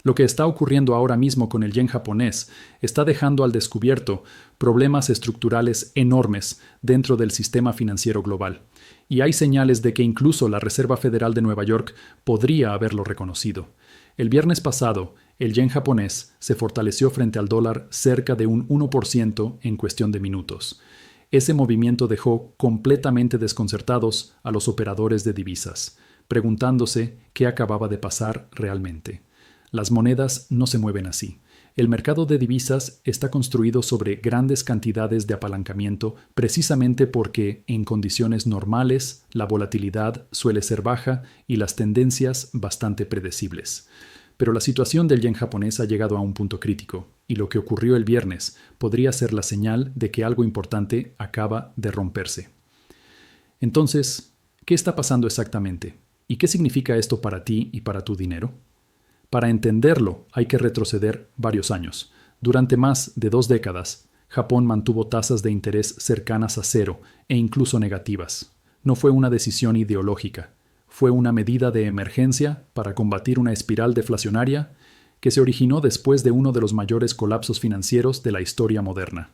Lo que está ocurriendo ahora mismo con el yen japonés está dejando al descubierto problemas estructurales enormes dentro del sistema financiero global, y hay señales de que incluso la Reserva Federal de Nueva York podría haberlo reconocido. El viernes pasado, el yen japonés se fortaleció frente al dólar cerca de un 1% en cuestión de minutos. Ese movimiento dejó completamente desconcertados a los operadores de divisas, preguntándose qué acababa de pasar realmente. Las monedas no se mueven así. El mercado de divisas está construido sobre grandes cantidades de apalancamiento precisamente porque, en condiciones normales, la volatilidad suele ser baja y las tendencias bastante predecibles. Pero la situación del yen japonés ha llegado a un punto crítico, y lo que ocurrió el viernes podría ser la señal de que algo importante acaba de romperse. Entonces, ¿qué está pasando exactamente? ¿Y qué significa esto para ti y para tu dinero? Para entenderlo, hay que retroceder varios años. Durante más de 2 décadas, Japón mantuvo tasas de interés cercanas a cero e incluso negativas. No fue una decisión ideológica. Fue una medida de emergencia para combatir una espiral deflacionaria que se originó después de uno de los mayores colapsos financieros de la historia moderna.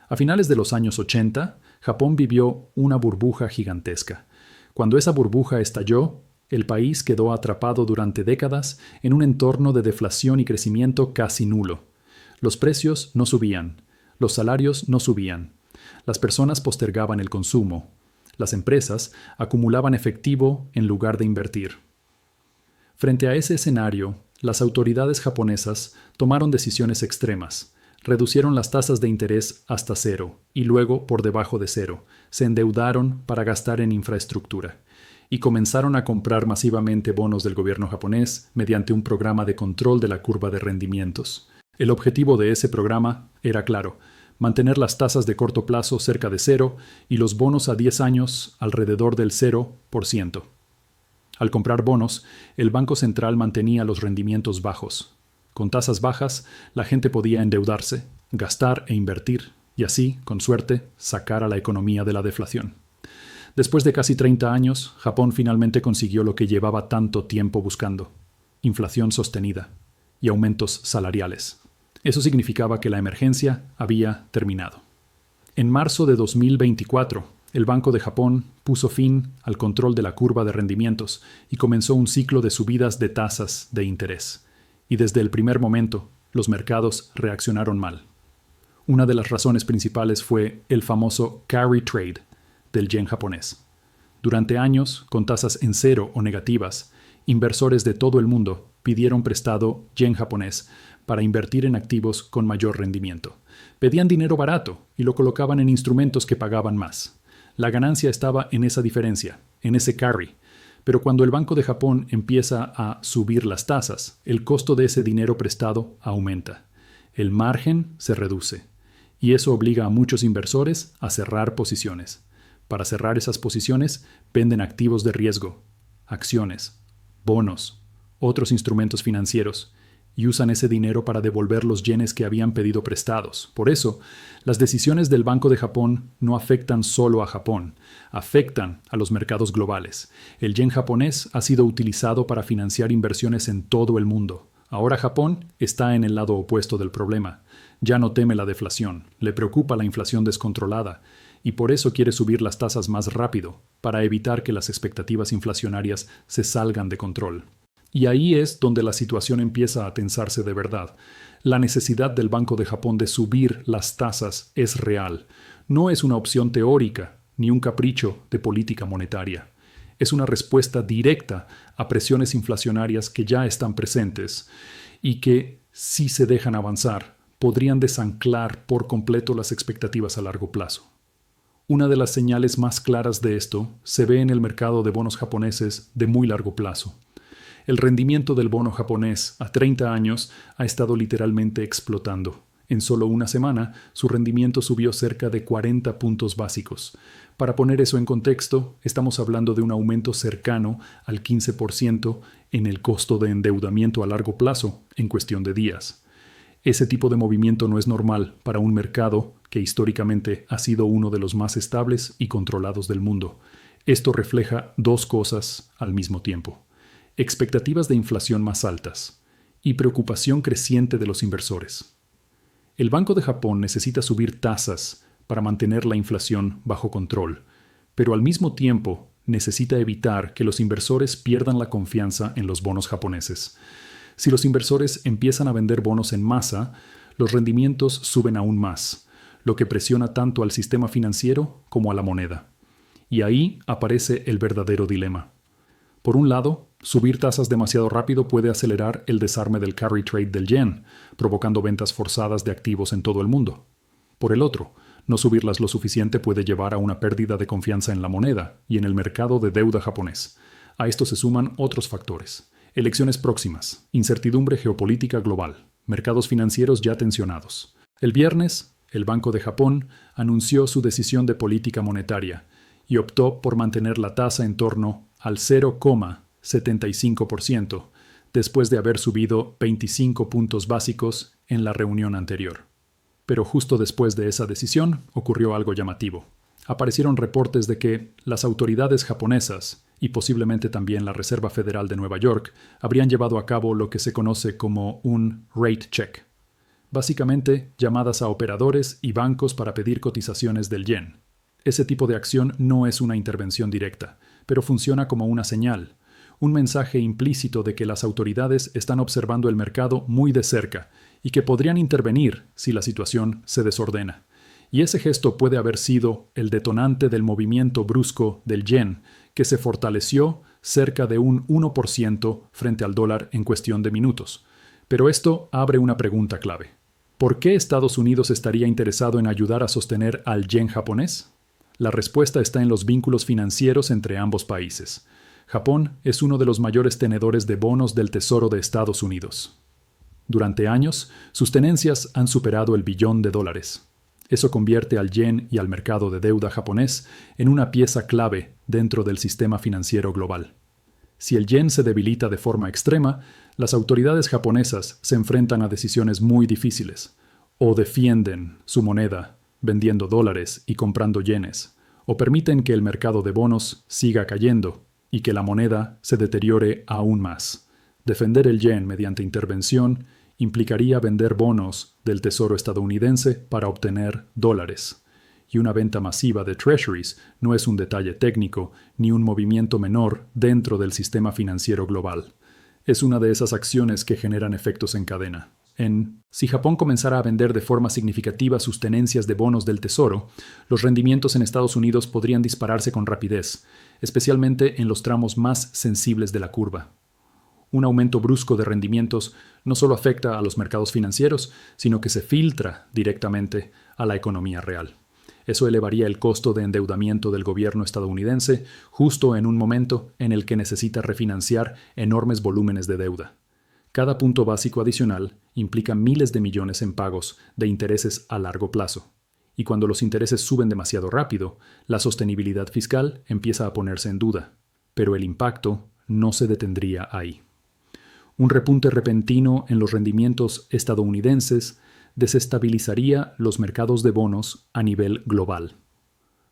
A finales de los años 80, Japón vivió una burbuja gigantesca. Cuando esa burbuja estalló, el país quedó atrapado durante décadas en un entorno de deflación y crecimiento casi nulo. Los precios no subían, los salarios no subían, las personas postergaban el consumo, las empresas acumulaban efectivo en lugar de invertir. Frente a ese escenario, las autoridades japonesas tomaron decisiones extremas. Reducieron las tasas de interés hasta cero y luego por debajo de cero. Se endeudaron para gastar en infraestructura y comenzaron a comprar masivamente bonos del gobierno japonés mediante un programa de control de la curva de rendimientos. El objetivo de ese programa era claro: mantener las tasas de corto plazo cerca de cero y los bonos a 10 años alrededor del 0%. Al comprar bonos, el Banco Central mantenía los rendimientos bajos. Con tasas bajas, la gente podía endeudarse, gastar e invertir, y así, con suerte, sacar a la economía de la deflación. Después de casi 30 años, Japón finalmente consiguió lo que llevaba tanto tiempo buscando: inflación sostenida y aumentos salariales. Eso significaba que la emergencia había terminado. En marzo de 2024, el Banco de Japón puso fin al control de la curva de rendimientos y comenzó un ciclo de subidas de tasas de interés. Y desde el primer momento, los mercados reaccionaron mal. Una de las razones principales fue el famoso carry trade del yen japonés. Durante años, con tasas en cero o negativas, inversores de todo el mundo pidieron prestado yen japonés para invertir en activos con mayor rendimiento. Pedían dinero barato y lo colocaban en instrumentos que pagaban más. La ganancia estaba en esa diferencia, en ese carry. Pero cuando el Banco de Japón empieza a subir las tasas, el costo de ese dinero prestado aumenta. El margen se reduce. Y eso obliga a muchos inversores a cerrar posiciones. Para cerrar esas posiciones, venden activos de riesgo, acciones, bonos, otros instrumentos financieros, y usan ese dinero para devolver los yenes que habían pedido prestados. Por eso, las decisiones del Banco de Japón no afectan solo a Japón, afectan a los mercados globales. El yen japonés ha sido utilizado para financiar inversiones en todo el mundo. Ahora Japón está en el lado opuesto del problema. Ya no teme la deflación, le preocupa la inflación descontrolada, y por eso quiere subir las tasas más rápido, para evitar que las expectativas inflacionarias se salgan de control. Y ahí es donde la situación empieza a tensarse de verdad. La necesidad del Banco de Japón de subir las tasas es real. No es una opción teórica, ni un capricho de política monetaria. Es una respuesta directa a presiones inflacionarias que ya están presentes y que, si se dejan avanzar, podrían desanclar por completo las expectativas a largo plazo. Una de las señales más claras de esto se ve en el mercado de bonos japoneses de muy largo plazo. El rendimiento del bono japonés a 30 años ha estado literalmente explotando. En solo una semana, su rendimiento subió cerca de 40 puntos básicos. Para poner eso en contexto, estamos hablando de un aumento cercano al 15% en el costo de endeudamiento a largo plazo en cuestión de días. Ese tipo de movimiento no es normal para un mercado que históricamente ha sido uno de los más estables y controlados del mundo. Esto refleja dos cosas al mismo tiempo: expectativas de inflación más altas y preocupación creciente de los inversores. El Banco de Japón necesita subir tasas para mantener la inflación bajo control, pero al mismo tiempo necesita evitar que los inversores pierdan la confianza en los bonos japoneses. Si los inversores empiezan a vender bonos en masa, los rendimientos suben aún más, lo que presiona tanto al sistema financiero como a la moneda. Y ahí aparece el verdadero dilema. Por un lado, subir tasas demasiado rápido puede acelerar el desarme del carry trade del yen, provocando ventas forzadas de activos en todo el mundo. Por el otro, no subirlas lo suficiente puede llevar a una pérdida de confianza en la moneda y en el mercado de deuda japonés. A esto se suman otros factores. Elecciones próximas, incertidumbre geopolítica global, mercados financieros ya tensionados. El viernes, el Banco de Japón anunció su decisión de política monetaria y optó por mantener la tasa en torno al 0,75%, después de haber subido 25 puntos básicos en la reunión anterior. Pero justo después de esa decisión ocurrió algo llamativo. Aparecieron reportes de que las autoridades japonesas, y posiblemente también la Reserva Federal de Nueva York, habrían llevado a cabo lo que se conoce como un rate check. Básicamente, llamadas a operadores y bancos para pedir cotizaciones del yen. Ese tipo de acción no es una intervención directa, pero funciona como una señal, un mensaje implícito de que las autoridades están observando el mercado muy de cerca y que podrían intervenir si la situación se desordena. Y ese gesto puede haber sido el detonante del movimiento brusco del yen, que se fortaleció cerca de un 1% frente al dólar en cuestión de minutos. Pero esto abre una pregunta clave. ¿Por qué Estados Unidos estaría interesado en ayudar a sostener al yen japonés? La respuesta está en los vínculos financieros entre ambos países. Japón es uno de los mayores tenedores de bonos del Tesoro de Estados Unidos. Durante años, sus tenencias han superado el $1 billón. Eso convierte al yen y al mercado de deuda japonés en una pieza clave dentro del sistema financiero global. Si el yen se debilita de forma extrema, las autoridades japonesas se enfrentan a decisiones muy difíciles. O defienden su moneda, vendiendo dólares y comprando yenes, o permiten que el mercado de bonos siga cayendo y que la moneda se deteriore aún más. Defender el yen mediante intervención implicaría vender bonos del Tesoro estadounidense para obtener dólares. Y una venta masiva de treasuries no es un detalle técnico ni un movimiento menor dentro del sistema financiero global. Es una de esas acciones que generan efectos en cadena. Si Japón comenzara a vender de forma significativa sus tenencias de bonos del Tesoro, los rendimientos en Estados Unidos podrían dispararse con rapidez, especialmente en los tramos más sensibles de la curva. Un aumento brusco de rendimientos no solo afecta a los mercados financieros, sino que se filtra directamente a la economía real. Eso elevaría el costo de endeudamiento del gobierno estadounidense justo en un momento en el que necesita refinanciar enormes volúmenes de deuda. Cada punto básico adicional implica miles de millones en pagos de intereses a largo plazo. Y cuando los intereses suben demasiado rápido, la sostenibilidad fiscal empieza a ponerse en duda. Pero el impacto no se detendría ahí. Un repunte repentino en los rendimientos estadounidenses desestabilizaría los mercados de bonos a nivel global.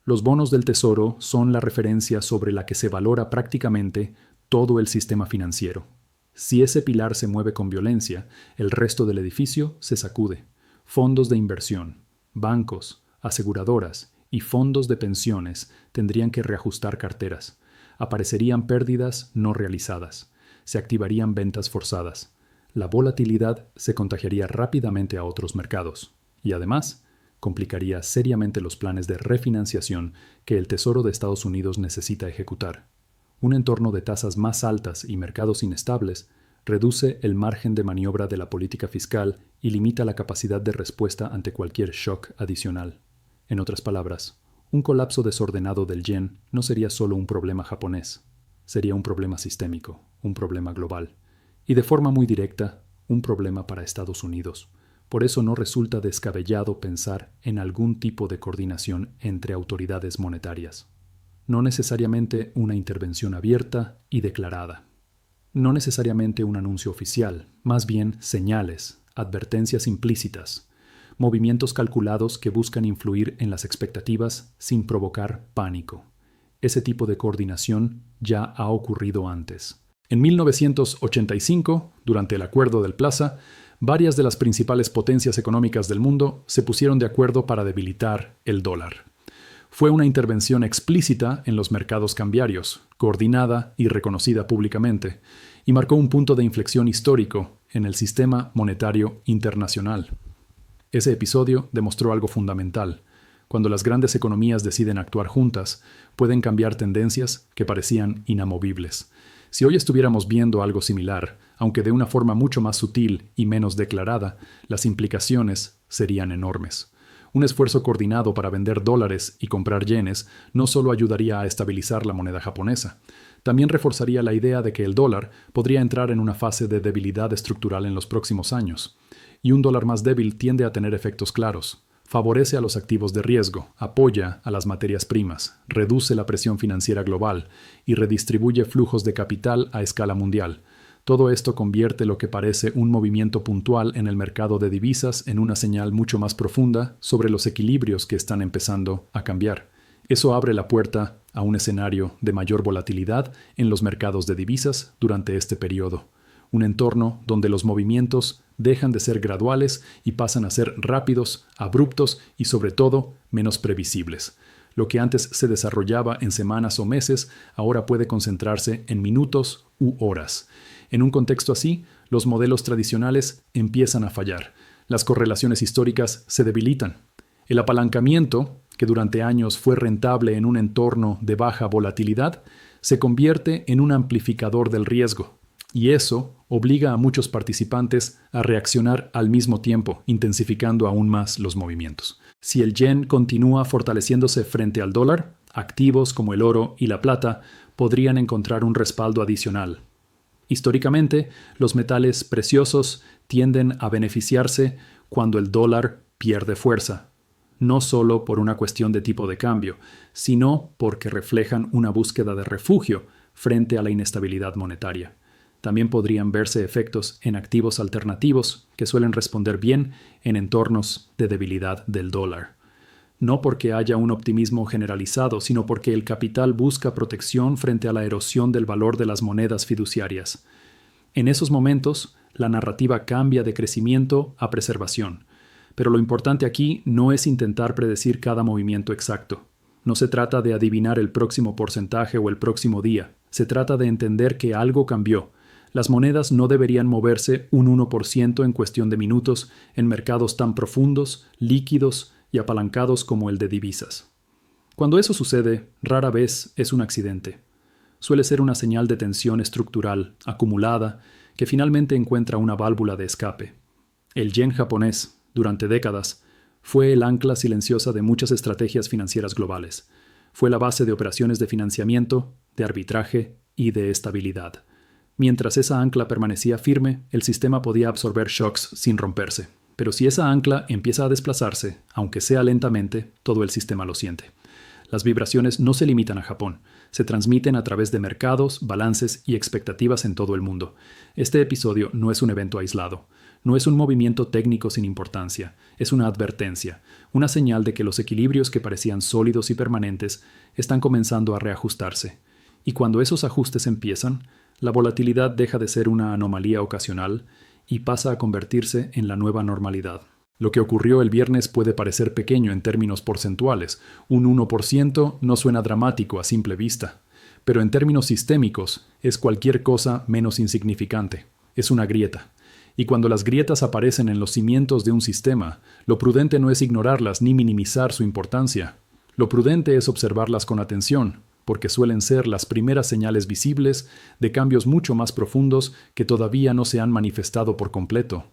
Los bonos del Tesoro son la referencia sobre la que se valora prácticamente todo el sistema financiero. Si ese pilar se mueve con violencia, el resto del edificio se sacude. Fondos de inversión, bancos, aseguradoras y fondos de pensiones tendrían que reajustar carteras. Aparecerían pérdidas no realizadas. Se activarían ventas forzadas. La volatilidad se contagiaría rápidamente a otros mercados. Y además, complicaría seriamente los planes de refinanciación que el Tesoro de Estados Unidos necesita ejecutar. Un entorno de tasas más altas y mercados inestables reduce el margen de maniobra de la política fiscal y limita la capacidad de respuesta ante cualquier shock adicional. En otras palabras, un colapso desordenado del yen no sería solo un problema japonés, sería un problema sistémico, un problema global, y de forma muy directa, un problema para Estados Unidos. Por eso no resulta descabellado pensar en algún tipo de coordinación entre autoridades monetarias. No necesariamente una intervención abierta y declarada. No necesariamente un anuncio oficial, más bien señales, advertencias implícitas, movimientos calculados que buscan influir en las expectativas sin provocar pánico. Ese tipo de coordinación ya ha ocurrido antes. En 1985, durante el Acuerdo del Plaza, varias de las principales potencias económicas del mundo se pusieron de acuerdo para debilitar el dólar. Fue una intervención explícita en los mercados cambiarios, coordinada y reconocida públicamente, y marcó un punto de inflexión histórico en el sistema monetario internacional. Ese episodio demostró algo fundamental. Cuando las grandes economías deciden actuar juntas, pueden cambiar tendencias que parecían inamovibles. Si hoy estuviéramos viendo algo similar, aunque de una forma mucho más sutil y menos declarada, las implicaciones serían enormes. Un esfuerzo coordinado para vender dólares y comprar yenes no solo ayudaría a estabilizar la moneda japonesa, también reforzaría la idea de que el dólar podría entrar en una fase de debilidad estructural en los próximos años. Y un dólar más débil tiende a tener efectos claros. Favorece a los activos de riesgo, apoya a las materias primas, reduce la presión financiera global y redistribuye flujos de capital a escala mundial. Todo esto convierte lo que parece un movimiento puntual en el mercado de divisas en una señal mucho más profunda sobre los equilibrios que están empezando a cambiar. Eso abre la puerta a un escenario de mayor volatilidad en los mercados de divisas durante este periodo. Un entorno donde los movimientos dejan de ser graduales y pasan a ser rápidos, abruptos y sobre todo menos previsibles. Lo que antes se desarrollaba en semanas o meses ahora puede concentrarse en minutos u horas. En un contexto así, los modelos tradicionales empiezan a fallar. Las correlaciones históricas se debilitan. El apalancamiento, que durante años fue rentable en un entorno de baja volatilidad, se convierte en un amplificador del riesgo. Y eso obliga a muchos participantes a reaccionar al mismo tiempo, intensificando aún más los movimientos. Si el yen continúa fortaleciéndose frente al dólar, activos como el oro y la plata podrían encontrar un respaldo adicional. Históricamente, los metales preciosos tienden a beneficiarse cuando el dólar pierde fuerza, no solo por una cuestión de tipo de cambio, sino porque reflejan una búsqueda de refugio frente a la inestabilidad monetaria. También podrían verse efectos en activos alternativos que suelen responder bien en entornos de debilidad del dólar. No porque haya un optimismo generalizado, sino porque el capital busca protección frente a la erosión del valor de las monedas fiduciarias. En esos momentos, la narrativa cambia de crecimiento a preservación. Pero lo importante aquí no es intentar predecir cada movimiento exacto. No se trata de adivinar el próximo porcentaje o el próximo día. Se trata de entender que algo cambió. Las monedas no deberían moverse un 1% en cuestión de minutos en mercados tan profundos, líquidos y apalancados como el de divisas. Cuando eso sucede, rara vez es un accidente. Suele ser una señal de tensión estructural, acumulada, que finalmente encuentra una válvula de escape. El yen japonés, durante décadas, fue el ancla silenciosa de muchas estrategias financieras globales. Fue la base de operaciones de financiamiento, de arbitraje y de estabilidad. Mientras esa ancla permanecía firme, el sistema podía absorber shocks sin romperse. Pero si esa ancla empieza a desplazarse, aunque sea lentamente, todo el sistema lo siente. Las vibraciones no se limitan a Japón, se transmiten a través de mercados, balances y expectativas en todo el mundo. Este episodio no es un evento aislado, no es un movimiento técnico sin importancia, es una advertencia, una señal de que los equilibrios que parecían sólidos y permanentes están comenzando a reajustarse. Y cuando esos ajustes empiezan, la volatilidad deja de ser una anomalía ocasional y pasa a convertirse en la nueva normalidad. Lo que ocurrió el viernes puede parecer pequeño en términos porcentuales. Un 1% no suena dramático a simple vista. Pero en términos sistémicos, es cualquier cosa menos insignificante. Es una grieta. Y cuando las grietas aparecen en los cimientos de un sistema, lo prudente no es ignorarlas ni minimizar su importancia. Lo prudente es observarlas con atención, porque suelen ser las primeras señales visibles de cambios mucho más profundos que todavía no se han manifestado por completo.